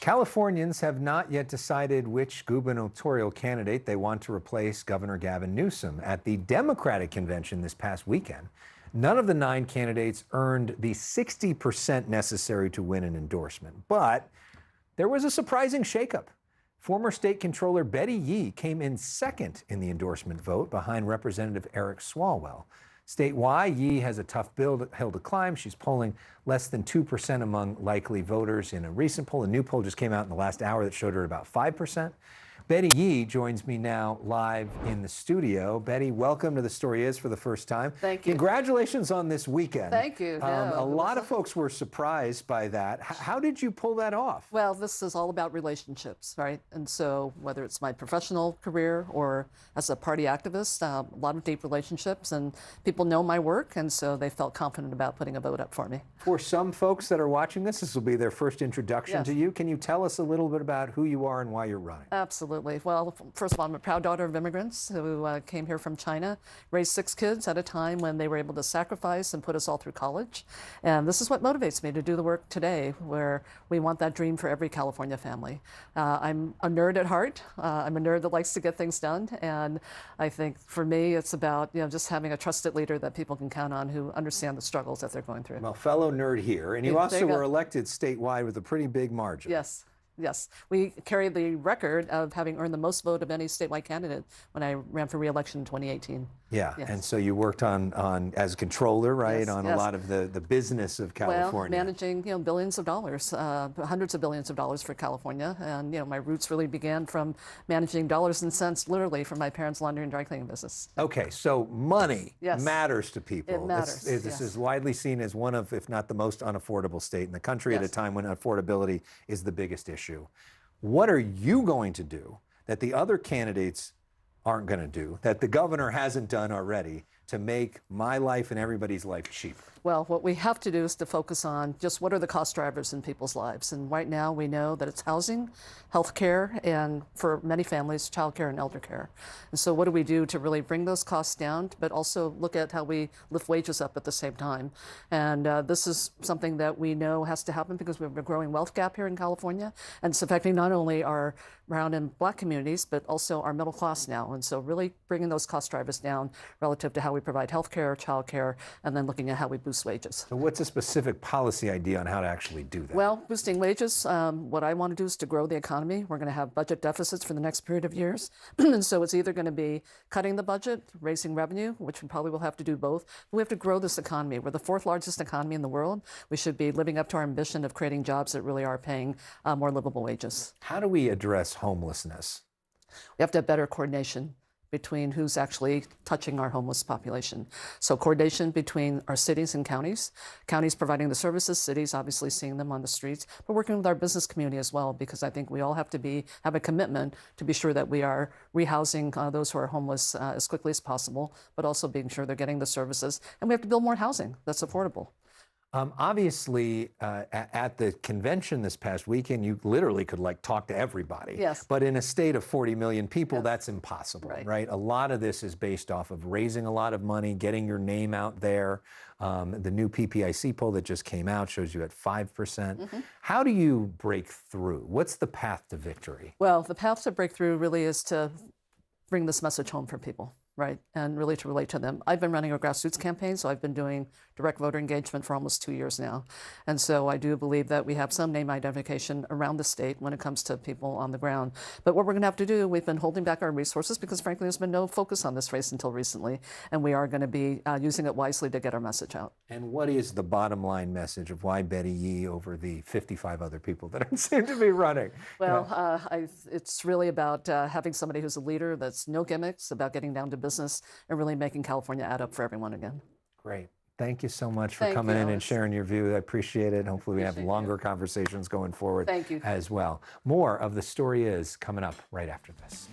Californians have not yet decided which gubernatorial candidate they want to replace Governor Gavin Newsom. At the Democratic convention this past weekend, none of the 9 candidates earned the 60% necessary to win an endorsement. But there was a surprising shakeup. Former State Controller Betty Yee came in second in the endorsement vote behind Representative Elex Swalwell. Statewide, Yee has a tough hill to climb. She's polling less than 2% among likely voters in a recent poll. A new poll just came out in the last hour that showed her about 5%. Betty Yee joins me now live in the studio. Betty, welcome to The Story Is for the first time. Thank you. Congratulations on this weekend. Thank you. A lot of folks were surprised by that. How did you pull that off? Well, this is all about relationships, right? And so whether it's my professional career or as a party activist, a lot of deep relationships, and people know my work, and so they felt confident about putting a vote up for me. For some folks that are watching this will be their first introduction to you. Can you tell us a little bit about who you are and why you're running? Absolutely. Well, first of all, I'm a proud daughter of immigrants who came here from China, raised 6 kids at a time when they were able to sacrifice and put us all through college. And this is what motivates me to do the work today, where we want that dream for every California family. I'm a nerd at heart. I'm a nerd that likes to get things done. And I think for me, it's about just having a trusted leader that people can count on who understand the struggles that they're going through. Well, fellow nerd here. And you also were elected statewide with a pretty big margin. Yes. Yes, we carry the record of having earned the most vote of any statewide candidate when I ran for re-election in 2018. Yeah, yes. And so you worked on as controller, right, yes, on a lot of the business of California. Well, managing billions of dollars, hundreds of billions of dollars for California, and my roots really began from managing dollars and cents, literally, from my parents' laundry and dry cleaning business. Okay, so money matters to people. It matters. This is widely seen as one of, if not the most unaffordable state in the country at a time when affordability is the biggest issue. What are you going to do that the other candidates aren't going to do, that the governor hasn't done already, to make my life and everybody's life cheaper? Well, what we have to do is to focus on just what are the cost drivers in people's lives. And right now we know that it's housing, health care, and for many families, child care and elder care. And so what do we do to really bring those costs down, but also look at how we lift wages up at the same time? And this is something that we know has to happen because we have a growing wealth gap here in California. And it's affecting not only our brown and black communities, but also our middle class now. And so really bringing those cost drivers down relative to how we provide health care, child care, and then looking at how we boost wages. So what's a specific policy idea on how to actually do that? Well, boosting wages, what I want to do is to grow the economy. We're going to have budget deficits for the next period of years. And so it's either going to be cutting the budget, raising revenue, which we probably will have to do both. But we have to grow this economy. We're the 4th largest economy in the world. We should be living up to our ambition of creating jobs that really are paying more livable wages. How do we address homelessness? We have to have better coordination between who's actually touching our homeless population. So coordination between our cities and counties providing the services, cities obviously seeing them on the streets, but working with our business community as well, because I think we all have to have a commitment to be sure that we are rehousing those who are homeless as quickly as possible, but also being sure they're getting the services. And we have to build more housing that's affordable. Obviously, at the convention this past weekend, you literally could talk to everybody. Yes. But in a state of 40 million people, that's impossible, right? A lot of this is based off of raising a lot of money, getting your name out there. The new PPIC poll that just came out shows you at 5%. How do you break through? What's the path to victory? Well, the path to breakthrough really is to bring this message home for people. Right, and really to relate to them. I've been running a grassroots campaign, so I've been doing direct voter engagement for almost 2 years now. And so I do believe that we have some name identification around the state when it comes to people on the ground. But what we're going to have to do, we've been holding back our resources because frankly there's been no focus on this race until recently, and we are going to be using it wisely to get our message out. And what is the bottom line message of why Betty Yee over the 55 other people that seem to be running? Well, it's really about having somebody who's a leader that's no gimmicks, about getting down to business and really making California add up for everyone again. Great. Thank you so much for coming in and sharing your view. I appreciate it. Hopefully we have longer conversations going forward as well. More of The Story Is coming up right after this.